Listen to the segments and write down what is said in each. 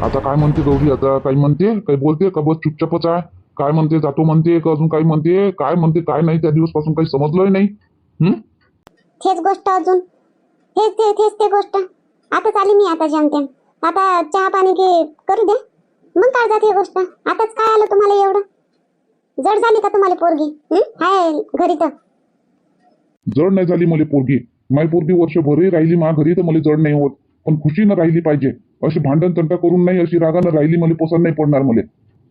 आता काय म्हणते गौरी? आता काही म्हणते, काही बोलते का? बस चुपचापच आहे. काय म्हणते? जातो म्हणते का अजून काही म्हणते? काय म्हणते काय नाही? त्या दिवस पासून काही समजलंय नाही. तेच गोष्ट अजून, तेच ते गोष्ट. आता चाली मी आता जेमतेम. आता चहा पाणी घे करू दे, मग काय जाते गोष्ट. आताच काय आलं तुम्हाला एवढं? जड झाली का तुम्हाला पोरगी? हाय घरी तर. जड नाही झाली मला पोरगी. माय पोरगी वर्षभरही राहिली मा घरी तर मला जड नाही होत. पण खुशीनं राहिली पाहिजे. अशी भांडण तंटा करून नाही, अशी रागानं राहिली मला पसंत नाही पडणार. मला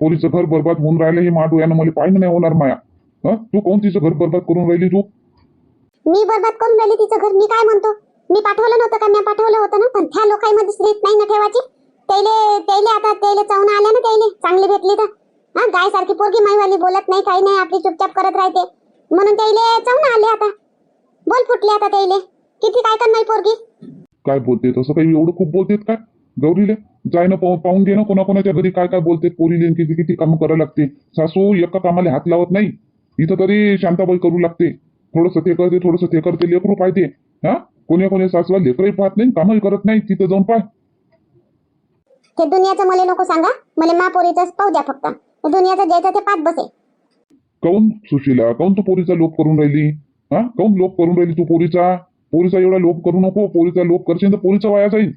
पोरीचं घर बरबाद होऊन राहिलं हे मा डोळ्यानं मला पाहिजे नाही होणार माया. तू कोण तिचं घर बरबाद करून राहिली तू? मी बरबाद करून राहिली तिचं घर? मी काय म्हणतो? मी पाठवलं नव्हतं का? मी पाठवलं होतं ना, पण त्या लोकांमध्ये रीत नाही ना ठेवायची. त्याले आता त्याले चावून आल्या ना, त्याले चांगली भेटली तर. गाय सारखी पोरगी माईवाली, बोलत नाही काही नाही, आपली चुपचाप करत राहते, म्हणून त्याले चावून आले. आता बोल फुटले आता त्याले. किती काय कर नाही पोरगी. काय बोलते? तसं काही एवढं खूप बोलतेत काय गौरीले? जाय ना पाहून घे ना कोणाकोणाच्या घरी काय काय बोलतेत पोरीले, किती किती कामं करायला लागते. सासू एका कामाला हात लावत नाही. इथं तरी शांताबाई करू लागते. थोडंसं ते करते, थोडंसं ते करते. लेकरू पाहते. कोणी सासूला लेकरही पाहत नाही, कामही करत नाही. तिथं जाऊन पाय. ते दुनियाचं मला नको सांगा. मला महापोरीचं पाहू द्या फक्त. दुनियाचं द्यायचं ते पाच बसे. काऊन सुशीला, काऊन तू पोरीचा लोभ करून राहिली? काऊन लोभ करून राहिली तू पोरीचा? पोरीचा एवढा लोभ करू नको. पोरीचा लोभ करशील तर पोरीचा वाया जाईल.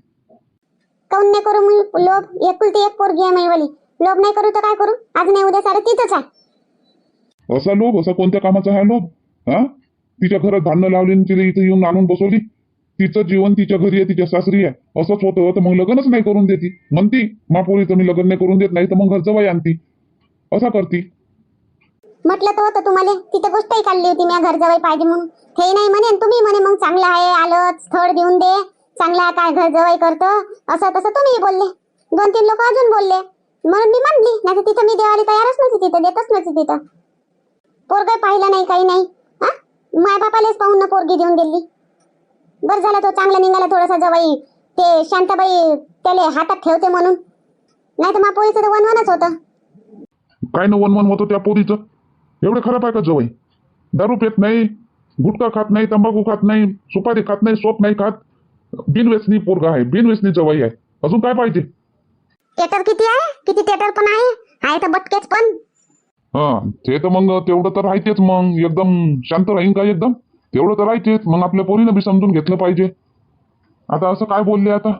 काऊन नाही करू मी लोभ? एकुलती एक पोरगी आहे माईवाली. लोभ नाही करू तर काय करू? आज नाही उद्या सारं तिथंच आहे. असा लोभ? असा कोणत्या कामाचा हा लोभ? तिच्या घरात भांडणं लावली आणि तिला इथं येऊन आणून बसवली. तिचं जीवन तिच्या घरी आहे, तिच्या सासरी आहे. असंच होतं तर मग लग्नच नाही करून देती. म्हणती महापोरीचं मी लग्न नाही करून देत, नाही तर मग घरचं बाई आणती. असा करती. म्हटलं तर होतं तुम्हाला, तिथं गोष्टही काढली होती मी घर जवळ पाहिजे म्हणून. हे नाही म्हणे, तुम्ही म्हणे मग चांगलं आहे आलं स्थळ देऊन दे, चांगला काय घर जवळ करतो, असं तसं तुम्ही बोलले. 2-3 लोक अजून बोलले, म्हणून मी म्हणली. नाही तर तिथं मी देवाला तयारच नव्हती, तिथं देतच नव्हती. तिथं पोरगा पाहिला नाही, काही नाही. माय बापालेच पाहून ना पोरगी देऊन दिली. बरं झालं तो चांगला निघाला थोडासा जवाई. ते शांताबाई त्याला हातात ठेवते म्हणून, नाही तर महापोरीचं तर वनवनच होतं. काय न वनवन होतं त्या पोरीचं? एवढं खराब आहे का जवाई? दारू पेत नाही, गुटखा खात नाही, तंबाखू खात नाही, सुपारी खात नाही, सोप नाही खात. बिनव्यसनी पोरगा आहे, बिनव्यसनी जवाई आहे. अजून काय पाहिजे? थिएटर किती आहे? किती थिएटर पण आहे तर बटकेच पण. ते तर मग तेवढं तर राहतेच. मग एकदम शांत राहीन का? एकदम तेवढं तर राहतेच. मग आपल्या पोरीनं बी समजून घेतलं पाहिजे. आता असं काय बोलले? आता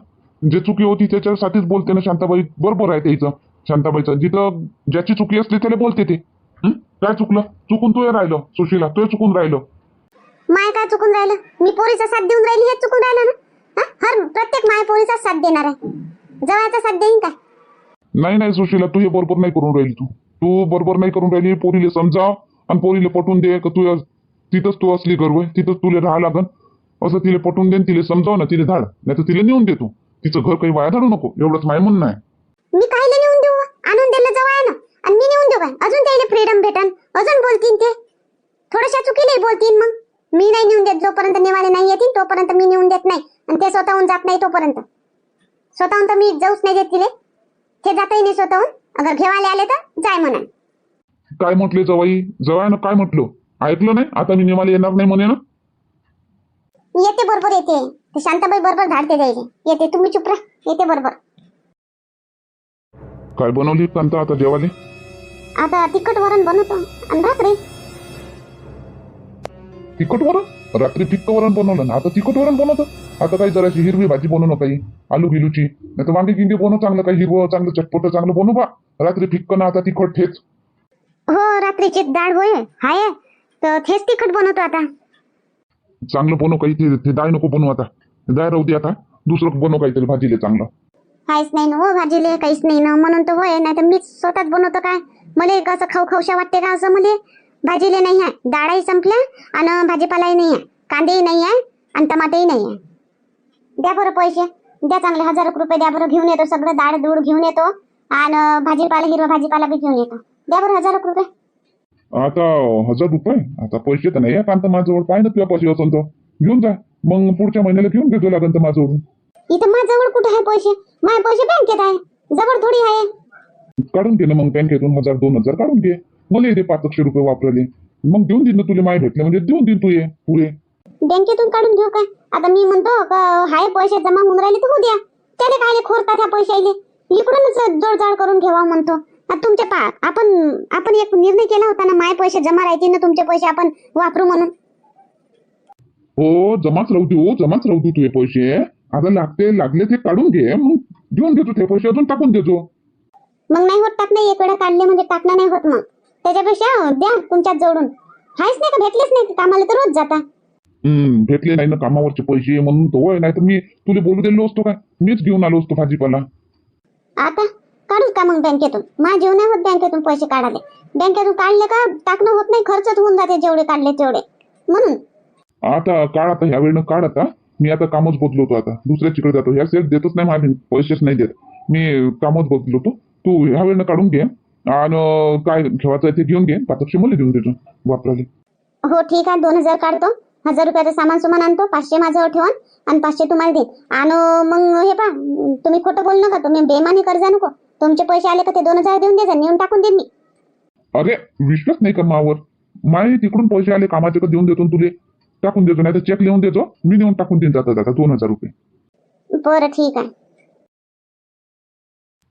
जे चुकी होती त्याच्यासाठीच बोलते ना शांताबाई. बरोबर आहे त्याचं. शांताबाईचं जिथं ज्याची चुकी असली त्याला बोलते ते. काय चुकलं? चुकून तू राहिलं सुशीला, तू चुकून राहिलं. माय काय चुकून राहिलं? मी पोरीचा साथ देऊन राहिली, हेच चुकून राहिलं ना. हर प्रत्येक माय पोरीचा साथ देणार आहे. जवळचा साथ देईन का? नाही सुशीला, तू हे बरोबर नाही करून राहिली. तू बरोबर नाही करून राहिली. पोरीला समजाव आणि पोरीला पटवून दे का तू तिथंच तू असली गर्व आहे, तिथंच तुला राहा लागन. असं तिला पटवून दे, तिला समजाव ना, तिला धाड. नाही तर तिला नेऊन देतो. तिचं घर काही वाया धाडू नको, एवढंच माय म्हणणं आहे. मी कायला नेऊन देऊ? आणून दिलं जवळ आहे ना, आणि मी नेऊन देऊ काय? अजून त्याला फ्रीडम भेटन, अजून बोलतीन ते. थोड्याशा चुकीलाही बोलतीन. मग मी नाही नेऊन देत. जोपर्यंत नेवाले नाही येतील तोपर्यंत मी नेऊन देत नाही. आणि ते स्वतःहून जात नाही तोपर्यंत. स्वतःहून तर मी जाऊच नाही देत तिले. ते जातही नाही स्वतःहून. अगर घेवाले आले तर जाय म्हणा. काय म्हटले जवाई? जवायनं काय म्हटलं? ऐकलं नाही? आता मी नेमाला येणार नाही म्हणे ना. येते बरोबर येते. ते शांताबाई बरोबर धाडते द्यायचे. येते, तुम्ही चुप राहा. येते बरोबर. काय बनवली कांता आता जेवाले? आता तिखट वरण बनवतो आणि भाकरी. तिखट वरण? रात्री फिक्क वरण बनवलं ना, आता तिखट वरण बनवतं. आता काही जराशी हिरवी भाजी बनवू, काही आलू गिलूची, नाही तर वांगी गिंगी बनव. चांगलं काही हिरवं चांगलं चटपट चांगलं बनवू बा. रात्री फिक्क ना आता तिखट ठेच. हो, रात्रीची डाळ होय हाय, तर तेच तिखट बनवतो आता. चांगलं बनव काही. ते डाळ नको बनवू आता. डाळ राहू दे आता. दुसरं बनव काहीतरी भाजीले चांगलं. काहीच नाही ना हो भाजीले, काहीच नाही ना, म्हणून तर होय. नाही तर मीच स्वतःच बनवतो काय. मला कसं खाऊशा वाटते का असं. मला भाजीले नाही आहे, डाळही संपल्या आणि भाजीपालाही नाही आहे, कांदेही नाही आहे आणि टमाटेही नाही आहे. द्या बरं पैसे, द्या चांगले 1000 रुपये द्या बरं. घेऊन येतो सगळं, डाळ दूळ घेऊन येतो आणि भाजीपाला, हिरवा भाजीपाला बी घेऊन येतो. द्या बरं 1000 रुपये. आता 1000 रुपये? आता पैसे तर नाही आहे कांता माझ्याजवळ. पाय ना तुझ्या पैसे असेल तर घेऊन जा. मग पुढच्या महिन्याला घेऊन घेतो लागेल तर माझ्याजवळ. इथं माझ्याजवळ कुठे आहे पैसे? माझे पैसे बँकेत आहे, जवळ थोडी आहे. काढून घे ना मग बँकेतून 1000-2000 काढून घे. मला येते 500 रुपये वापरले. मग देऊन देईन ना तुला. माय भेटले म्हणजे देऊन देईन तू ये पुढे. बँकेतून काढून घेऊ काय? आता मी म्हणतो का हाय पैसे जमा होऊन राहिले तर उद्या. त्याला काय खोरतात ह्या पैशाले. इकडूनच जोडजाड करून ठेवा म्हणतो. आता तुमचे आपण आपण एक निर्णय केला होता ना, माय पैसे जमा राहतील ना, तुमचे पैसे आपण वापरू म्हणून. हो जमाच राहू दे, हो जमाच राहू दे तुझे पैसे. आता लागले ते काढून घे, मग घेऊन घेतो ते पैसे, अजून टाकून देतो. मग नाही होत टाकणं, एक वेळा काढले म्हणजे टाकणं नाही होत. मग त्याच्यापेक्षा द्या तुमच्यात जोडून. हायच नाही का, भेटलेच नाही कामाला तर रोज जाता. भेटले नाही ना कामावरचे पैसे म्हणून तो. होय नाही तर मी तुला बोलू दिलो असतो काय, मीच घेऊन आलो असतो भाजीपाला. आता काढू का मग बँकेतून? माझ्या नाही होत बँकेतून पैसे काढाले. बँकेतून काढले का टाकणं होत नाही, खर्चच होऊन जाते जेवढे काढले तेवढे म्हणून. आता काढ, आता ह्या वेळेनं काढ. आता मी आता कामच बदलवतो, आता दुसऱ्याकडे जातो. ह्या सेट देतच नाही माझे पैसेच नाही देत, मी कामच बदलवतो. तू ह्या वेळेनं काढून घे आणि काय घेवायचं आहे ते घेऊन घे. 500 मला देऊन देतो वापराले. हो ठीक आहे, 2000 काढतो. 1000 रुपयाचं सामान आणतो, 500 माझ्यावर ठेवा आणि 500 तुम्हाला दे. आणि मग हे पा, तुम्ही खोटं बोलू नका, तुम्ही बेमानी कर्जा नको. तुमचे पैसे आले का ते 2000 देऊन द्या, नेऊन टाकून देईन मी. अरे विश्वास नाही का मावर? माय तिकडून पैसे आले कामाचे का देऊन देतो तुले, टाकून देतो. नाही तर चेक लिहून देतो, मी नेऊन टाकून देईन जाता जाता 2000 रुपये. बरं ठीक आहे.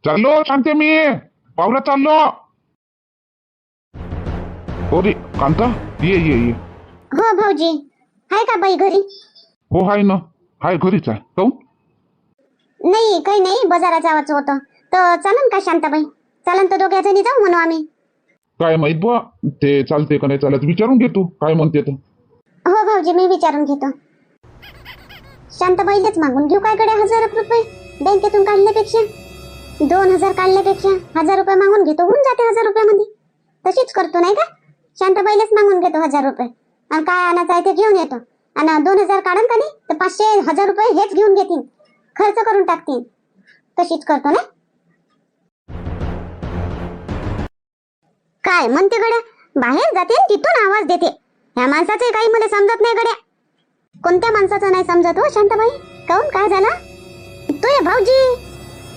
चाललो शांते, मी पावला चाललो. अरे कांता, ये ये ये. हो भाऊजी, आहे का बाई घरी? हो हाय ना, हाय घरीच आहे. काऊन? नाही काही नाही, बाजारात जायचं होतं तर चालन का शांताबाई? चालन तर दोघ्या जणी जाऊ म्हणू आम्ही. काय माहित बा, ते चालते का नाही चालत, विचारून घे तू काय म्हणते तर. हो भाऊजी, मी विचारून घेतो. शांताबाईलाच मागून घेऊ काय कडे 1000 रुपये बँकेतून काढल्यापेक्षा. 2000 काढल्यापेक्षा 1000 रुपये मागून घेतो, होऊन जाते 1000 रुपयामध्ये. तशीच करतो नाही का, शांताबाईलाच मागून घेतो 1000 रुपये आणि काय आणायचं आहे ते घेऊन येतो. आणि 2000 काढन का नाही तर 500 1000 रुपये हेच घेऊन घेतील, खर्च करून टाकतील. तशीच करतो ना. काय म्हणते गड्या, बाहेर जाते तिथून आवाज देते. ह्या माणसाचे काही मला समजत नाही गड्या. कोणत्या माणसाचं नाही समजत हो शांताबाई? काऊन, काय झालं? तो ये भाऊजी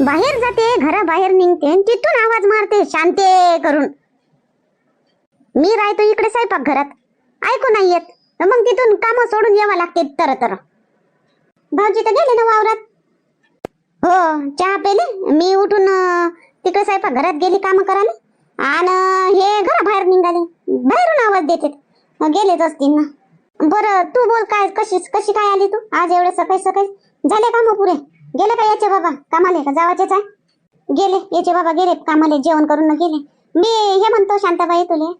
बाहेर जाते, घराबाहेर निघते तिथून आवाज मारते शांते करून. मी राहतो इकडे स्वयंपाक घरात, ऐकू नाही येत, मग तिथून काम सोडून यावं लागते तर. भाऊजी तर गेले ना वावरात. हो चहा पेले, मी उठून तिकडे स्वयंपाक घरात गेली काम करायला आणि हे घराबाहेर निघाले, बाहेरून आवाज देते. गेलेच असतील ना. बरं तू बोल, काय कशी काय आली तू आज एवढे सकाळी सकाळी? झाले काम पुरे? गेले का याचे बाबा कामाले का जावाचेच आहे? गेले याचे बाबा, गेले कामाले, जेवण करून गेले. मी हे म्हणतो शांताबाई, तुले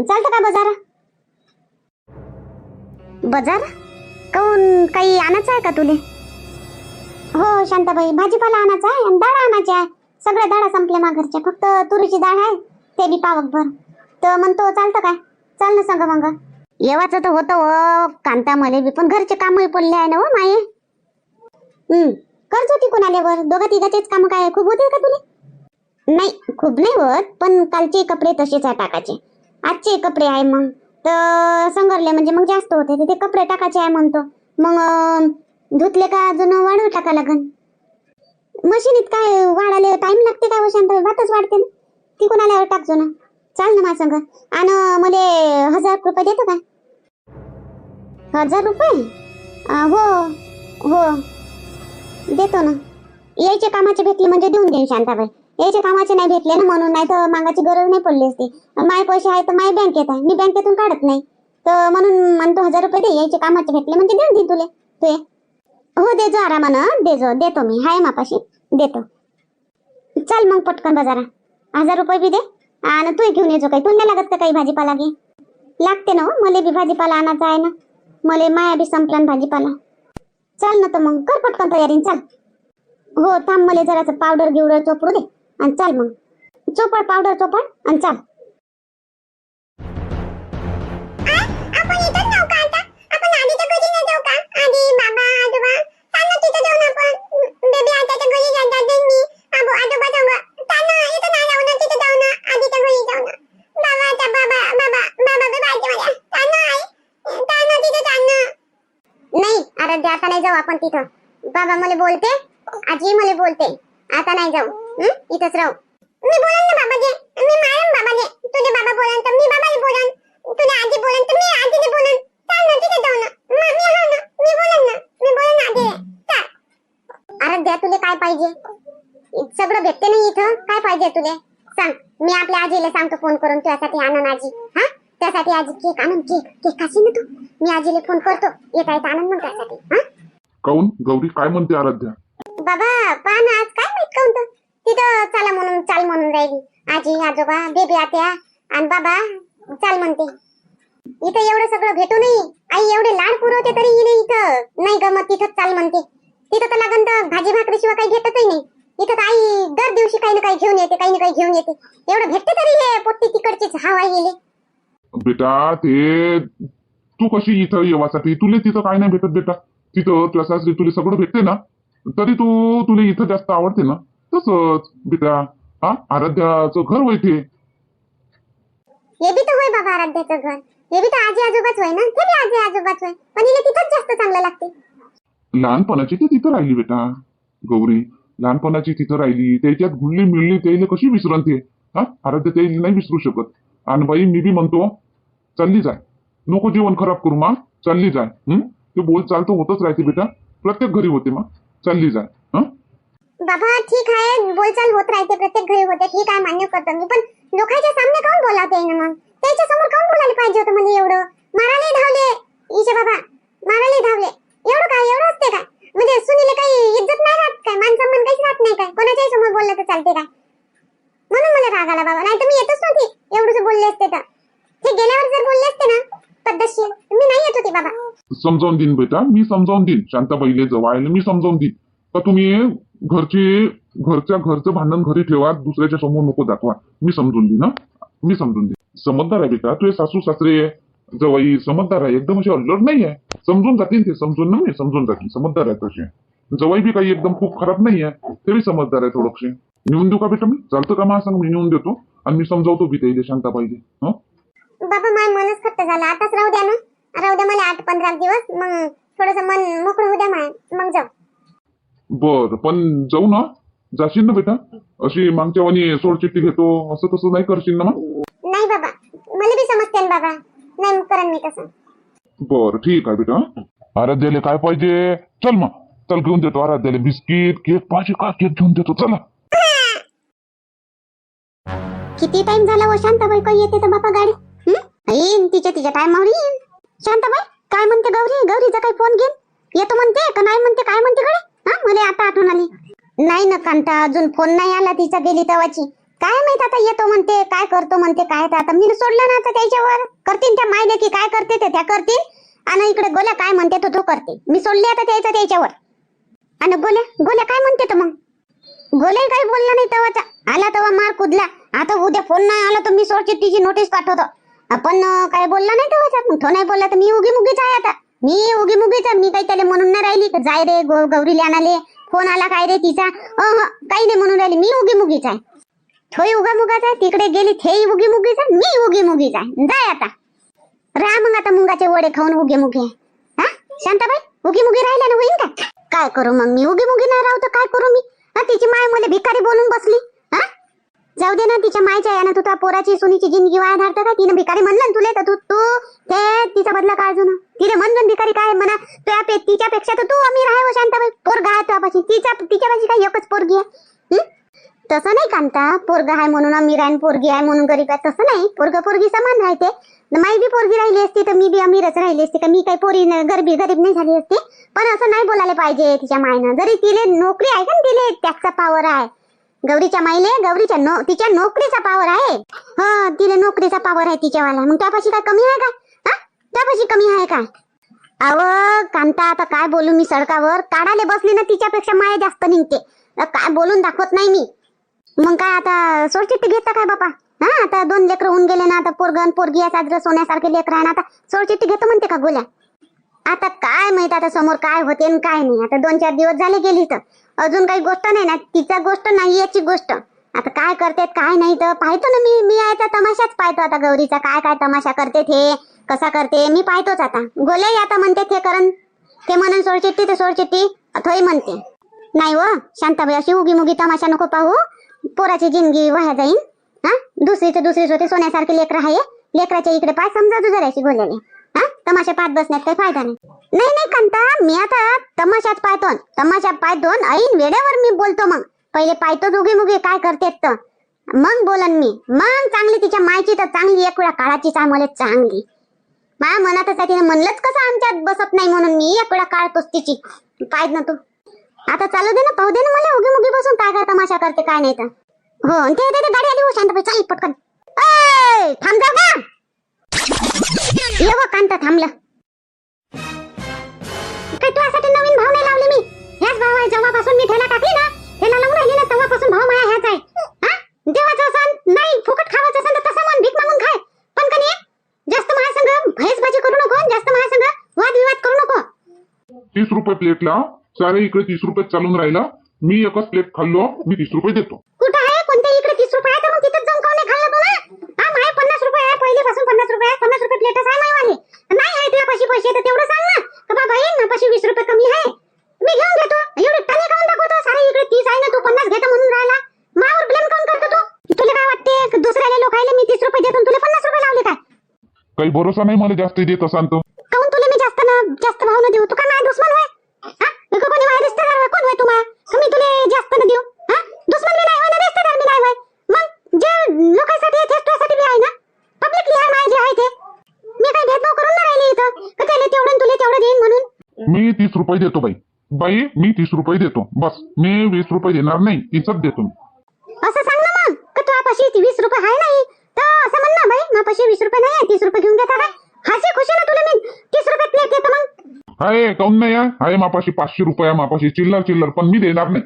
चालतं का बाजार? बाजार काऊन, काही आणायचं आहे का तुले? हो शांताबाई, भाजीपाला आणायचा आहे आणि डाळ आणायची आहे. सगळ्या डाळा संपल्या मा घरच्या, फक्त तुरीची डाळ आहे, ते बी पावकभर. तर म्हणतो चालतं काय? चाल ना सांग मग. येवाचं तर होतं हो कांता मले बी, पण घरचे कामही पडले आहे ना हो माये. कर्ज होती कोणाल्यावर, दोघा तिघाचेच काम काय खूप होते का तुले? नाही खूप नाही होत, पण कालचे कपडे तसेच आहे टाकायचे. आजचे कपडे आहे मग तर संगरले म्हणजे मग जास्त होते, ते कपडे टाकायचे आहे म्हणतो. मग धुतले का अजून वाढू टाका लागन. मशीनीत काय वाढायला टाइम लागते का शांत? वाटच वाढते ना, ती कोणाला टाकजो ना. चाल ना माझ्या संग. आणि मले 1000 रुपये देतो काय? 1000 रुपये? हो हो देतो ना. यायचे कामाचे भेटले म्हणजे देऊन देईन शांताबाई. यायचे कामाचे नाही भेटले ना म्हणून, नाही तर मागाची गरज नाही पडली असती. माय पैसे आहे तर माय बँकेत आहे, मी बँकेतून काढत नाही तर म्हणून म्हणतो 1000 रुपये दे. यायचे कामाचे भेटले म्हणजे देऊन देईन तुले. तू हो देजो आरामानं, देतो मी, हाय मापाशी देतो. चल मग पटकन बाजारा, 1000 रुपये बी दे आणि तू घेऊन येजो. काही तुला लागत का काही भाजीपाला? घे लागते ना हो, मला बी भाजीपाला आणायचा आहे ना, मला माया बी संपला भाजीपाला. चल ना तर मग कर पटकन तयारी, चल. हो थांब, मला जरासं पावडर गिवडर चोपडू दे आणि चल मग. चोपड पावडर चोपड आणि चल. नाही आराध्या, आता नाही जाऊ आपण तिथं. बाबा मला बोलते, आजी मला बोलते, आता नाही जाऊ. इथंच राहू. मी बोलन ना बाबाजी, मी मारन बाबाजी. तुझे बाबा बोलन तर मी बाबाला बोलन, तुझे आजी बोलन तर मी आजीला बोलन. चल ना तिथे जाऊ ना. मी हो ना, मी बोलन ना, मी बोलन आजीला. चल. आराध्या तुला काय पाहिजे? सगळं भेटते नाही इथं. काय पाहिजे तुले सांग. मी आपल्या आजीला सांगतो फोन करून तुझ्यासाठी आणून आजी. हा त्यासाठी आजी केक आणून. केक खाशी ना तू. मी आजीला फोन करतो येता येता आणून मग त्यासाठी. हा काऊन गौरी काय म्हणते आराध्या? बाबा पहा ना आज काय माहित काऊन तर तिथं चला म्हणून चाल म्हणून राहिली. आजी आजोबा बेबी आत्या आणि बाबा चाल म्हणते. इथं एवढं सगळं भेटू नाही. आई एवढे लाड पुरवते तरी हिने इथं नाही गमत. तिथं चाल म्हणते. तिथं तर लागन तर भाजी भाकरी शिवाय काही भेटतही नाही. इथं तर आई दर दिवशी काही ना काही घेऊन येते काही ना काही घेऊन येते. एवढं भेटते तरी हे पोट्टी तिकडचीच हवा गेली. बेटा ते तू कशी इथं येवासाठी तुले तिथं काय नाही भेटत बेटा. तिथं तुझ्या सासरी तुला सगळं भेटते ना तरी तुला इथं जास्त आवडते ना. तसंच बेटा हा आराध्याचं घर वैते. हे बी तर होय बाबा आराध्याचं घर. हे बी तर आजी आजोबाच होय ना. ते बी आजी आजोबाच होय पण हिला तिथंच जास्त चांगलं लागते. लहानपणाची ती तिथं राहिली बेटा गौरी. लहानपणाची तिथं राहिली त्याच्यात घुलली मिळली त्याला कशी विसरण ते. हा आराध्या त्याला नाही विसरू शकत. आणि बाई मी बी म्हणतो चालली जाय. नको जीवन खराब करू मा. चालली जाय. ते बोल चालतं होतच राहते बेटा. प्रत्येक घरी होते मा. चालली जाय. बाबा ठीक आहे बोलचाल होत राहते प्रत्येक घरी होते. ठीक आहे मान्य करतो मी पण लोकांच्या सामने काऊन बोलावते ना मग. त्याच्या समोर काऊन बोलायला पाहिजे होतं मला एवढं. मारायला धावले ईशा बाबा. मारायला धावले. एवढं काय एवढं असते काय. म्हणजे सुनीले काही इज्जत नाही राहत काय. मान सन्मान काहीच राहत नाही काय. कोणाच्याही समोर बोललं तर चालते काय. म्हणून मला राग आला बाबा. नाही तर मी येतच नव्हती. एवढंच बोलले असते तर. ते गेल्यावर जर बोलले असते ना पद्धतशीर मी नाही येत होती बाबा. समजावून देईन बेटा मी समजावून देईन. शांताबाईले जवळ मी समजावून देईन का तुम्ही घरचं भांडण घरी ठेवा. दुसऱ्याच्या समोर नको दाखवा. मी समजून देईन. मी समजून देईन. समजदार आहे बेटा. तुझे सासू सासरे जवाई समजदार आहे एकदम. असे अल्लड नाही आहे. समजून जातील ते. समजून ना मी समजून जातील. समजदार आहे तसे. जवाई बी काही एकदम खूप खराब नाही आहे. ते बी समजदार आहे थोडंसे. नेऊन देऊ का बेटा मी. चालतं का मला सांग. मी नेऊन देतो आणि मी समजावतो बी त्याला शांताबाईले. बाबा माझं मनच खट्ट झालं. आताच राहू द्या ना. राहू द्या मला 8-15 दिवस. मग थोडस मन मोकळं होऊ द्या मग जाऊ. बर पण जाऊ ना. जाशील ना बेटा. अशी मागच्या वाणी सोडचिट्टी घेतो असं तसं नाही करशील ना मग. नाही बाबा मला बी समजते ना बाबा. नाही करण मी तसं. बर ठीक आहे बेटा. आराध्याला काय पाहिजे चल मग. चल घेऊन देतो आराध्याला बिस्किट केक पाहिजे का. केक घेऊन देतो चला. किती टाइम झाला व शांताबाई काही येते तर बापा गाडी. येईन तिच्या टायमावर येईन. शांताबाई काय म्हणते गौरी. गौरीचा काही फोन घेईन. येतो म्हणते का नाही म्हणते काय म्हणते कडे. हा मला आता आठवण आली. नाही ना कांता अजून फोन नाही आला तिचा गेली तेव्हाची. काय माहित आता येतो म्हणते काय करतो म्हणते काय. आता मी सोडलं ना आता त्याच्यावर. करतील त्या मायले की काय करते ते त्या करतील. आणि इकडे गोल्या काय म्हणते तो करते. मी सोडले आता त्याच्यावर. आणि गोल्या काय म्हणते तर मग. गोल्या काही बोलला नाही तेव्हाचा. आला तेव्हा मार कुदला. आता उद्या फोन नाही आला तर मी सोडचिठ्ठीची नोटीस पाठवतो. आपण काय बोलला नाही तेव्हाचा. मग तो नाही बोलला तर मी उगी मुगीच आहे आता. मी उगी मुगीच आहे. मी काही त्याला म्हणून नाही राहिली जाय रे गौरीला आणाले. फोन आला काय रे तिचा. काही नाही म्हणून राहिली. मी उगी मुगीच आहे. थोई उगा मुगाच आहे. तिकडे गेली थेही उगी मुगीच आहे. मी उगी मुगीच आहे. जाय आता. राहा मग आता मुंगाचे वडे खाऊन उगे मुगे. हा शांताबाई उगी मुगी राहिल्या ना होईन का. काय करू मग मी उगी मुगी नाही राहू तर काय करू मी. तिची माय मला भिकारी बोलून बसली. हा जाऊ दे ना तिच्या मायच्या यानं तू त्या पोराची सुनीची जिंदगी वाया धाडतं का. तिने भिकारी म्हणलं तुले तर तू ते तिचा बदला काय अजून. तिने म्हणलं भिकारी काय म्हणा. तिच्यापेक्षा तर तू अमीर आहे व शांताबाई. पोरगा आहे तुझ्यापाशी. तिच्यापाशी काय एकच पोरगी आहे. तसं नाही कांता. पोरगा आहे म्हणून अमीर आहे पोरगी आहे म्हणून गरीब आहे तसं नाही. पोरगा पोरगी समान राहते. माई बी पोरगी राहिली असती तर मी बी अमीरच राहिली असते का. मी काही पोरी गरीब नाही झाली असते. पण असं नाही बोलायला पाहिजे तिच्या मायनं. जरी तिले नोकरी आहे का तिले टॅक्सचा पावर आहे. गौरीच्या माईले तिच्या नोकरीचा पावर आहे. हा तिले नोकरीचा पावर आहे तिच्यावाला. मग त्यापाशी काय कमी आहे का. हा त्यापाशी कमी आहे काय. अव कांता आता काय बोलू मी. सडकावर काढाले बसली ना तिच्यापेक्षा माया जास्त निघते. काय बोलून दाखवत नाही मी. मग काय आता सोडचिठ्ठी घेता काय बापा. हा आता 2 लेकरं होऊन गेले ना. आता पोरगन पोरगी आहे सोन्यासारखे लेकर आहे ना. आता सोडचिठ्ठी घेतो म्हणते का गोल्या. आता काय माहित आता समोर काय होते आणि काय नाही. आता 2-4 दिवस झाले गेली तर अजून काही गोष्ट नाही ना. तिचा गोष्ट नाही याची गोष्ट. आता काय करते काय नाही तर पाहतो ना मी आहे तर तमाशाच पाहतो आता. गौरीचा काय तमाशा करते ते कसा करते मी पाहतोच आता. गोल्याही आता म्हणते ते करण ते म्हणून सोडचिठ्ठी ते सोडचिठ्ठी थोडी म्हणते. नाही व शांताबाई अशी उगी मुगी तमाशा नको पाहू. पोराची जिंदगी वाया जाईन. हा दुसरीच होते सोन्यासारखे लेकर आहे. लेकराच्या इकडे पाय समजा तू जराशी गोल्याने. हा तमाशा पाहत बसण्यात काही फायदा नाही. नाही कांता मी आता तमाशाच पाहतो. तमाशा पाहतो ऐन वेळेवर मी बोलतो मग. पहिले पाहतो दोघे मुगे काय करतेत तर मग बोलन मी. मग चांगली तिच्या मायची तर चांगली एक वेळा काळाचीच आहे मला चांगली. माझ्या मनातच आहे तिने म्हणलंच कसं आमच्यात बसत नाही म्हणून मी एक वेळा काढतोच तिची. पाहिजे ना तू आता चालू दे ना पाहू दे ना मला उगी मुगी बसून काय काय तमाशा करते काय नाही तर. हो ते गाडी आली हो शांतबाई चाल पटकन. ए थांब जाऊ का ये बघ कांता थांबलं. काय तुझ्यासाठी नवीन भाव नाही लावले मी. ह्याच भाव आहे जेव्हापासून मी ठेला टाकली ना ठेला लावून राहिली ना तेव्हापासून भाव माझा ह्याच आहे. हा देवाचं असं नाही फुकट खावायचं असेल तर तसं मन भीक मागून खाय. पण कधी जास्त माझ्या संग भैसबाजी करू नको. जास्त माझ्या संग वादविवाद करू नको. 30 रुपये प्लेटला सारे इकडे 30 रुपये चालून राहिला. मी एकच प्लेट खाल्लो मी 30 रुपये देतो. कुठं आहे कोणत्या इकडे 30 रुपये आहे तर मग तिथेच जाऊन खाऊ खाल्ला तू ना. हा माय 50 रुपये आहे पहिलेपासून 50 रुपये आहे. 50 रुपये प्लेटच आहे मायवाले. नाही आहे तुझ्यापाशी पैसे तर तेवढं सांग ना का बाबा ये माझ्यापाशी 20 रुपये कमी आहे मी घेऊन घेतो. एवढे टाणे खाऊन दाखवतो सारे इकडे 30 आहे ना तू 50 घेतो म्हणून राहिला. मावर ब्लेम काऊन करतो तू. तुला काय वाटते दुसऱ्याला लोकायला मी 30 रुपये देतो तुला 50 रुपये लावले काय. काही भरोसा नाही मला जास्त देत असाल तर. काऊन तुला मी जास्त भाव न देऊ. तू काय माझा दुश्मन होय. हा कोणी माझा रिश्तेदार होय कोण होय तुम्हाला मी तुला जास्त न देऊ. हा दुश्मन मी नाही होय ना रिश्तेदार मी नाही होय. मग जे लोकांसाठी आहे तेच तुझ्यासाठी बी आहे ना. पब्लिकली आहे माझे आहे ते. मी काही भेदभाव करून नाही राहिले इथं का त्याला तेवढं तुला तेवढं देईन म्हणून. मी 30 रुपये देतो बाई मी 30 रुपये देतो बस. मी 20 रुपये देणार नाही 30च देतो मी. असं सांग ना मग का तुझ्यापाशी 20 रुपये आहे नाही तर असं म्हण ना बाई माझ्यापाशी 20 रुपये नाही आहे 30 रुपये घेऊन घेता काय. हसी खुशी ना तुला मी 30 रुपये प्लेट देतो मग. आहे काऊन नाही आहे मापाशी 500 रुपये आहे मापाशी चिल्लर पण मी देणार नाही.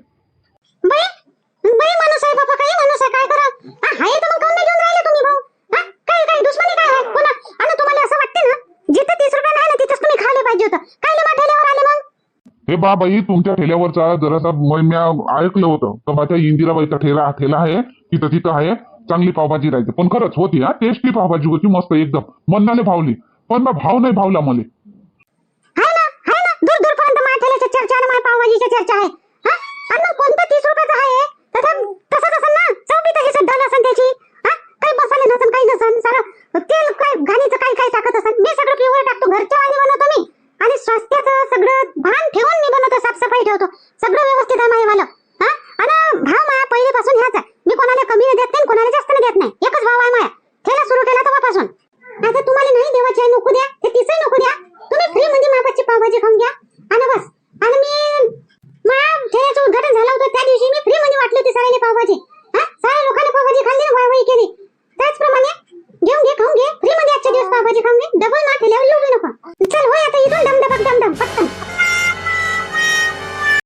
बाई माणूस आहे बाबा काही माणूस आहे काय करा. आहे तर मग काऊन नाही घेऊन राहिले तुम्ही भाऊ. हा काय दुश्मनी काय आहे कोणा. आणि तुम्हाला असं वाटते ना जिथे 30 रुपये नाही ना तिथेच तुम्ही खायला पाहिजे होतं. काय माझ्या ठेल्यावर आले मग. हे बाई तुमच्या ठेल्यावरचा जरासा मी ऐकलं होतं तर माझ्या इंदिराबाईचा ठेला आहे तिथं आहे चांगली पावभाजी राहते. पण खरंच होती हा टेस्टी पावभाजी होती मस्त एकदम मनाने भावली. पण भाव नाही भावला मला. आहे ना दूर पर्यंत माझ्या ठेल्याच्या चर्चा आणि माझ्या पावभाजीच्या चर्चा आहे. हा आणि मग कोणतं 30 रुपयाचं आहे तसंच असेल ना. चव बी तशीच ढल असेल त्याची. हा काही मसाले नसन काही नसन सारं तेल काय घाणीचं काय टाकत असेल. मी सगळं पिवळं टाकतो घरच्या वाणी बनवतो मी. आणि स्वास्थ्याचं सगळं भान ठेवून मी बनवतो साफसफाई ठेवतो सगळं व्यवस्थित आहे माझ्यावालं. हा आणि भाव माझ्या पहिलेपासून ह्याच आहे. मी कोणाला कमी देत नाही कोणाला जास्त देत नाही. एकच भाव आहे माझ्या. ठेला सुरू केला तेव्हापासून. आता तुम्हाला नाही देवाची आहे नको द्या ते 30 नको द्या. तुम्ही फ्री मध्ये मापाची पावभाजी खाऊन घ्या आणि बस. आणि मी माझ्या ठेल्याचं उद्घाटन झालं होतं त्या दिवशी मी फ्री मध्ये वाटली होती सगळ्यांनी पावभाजी.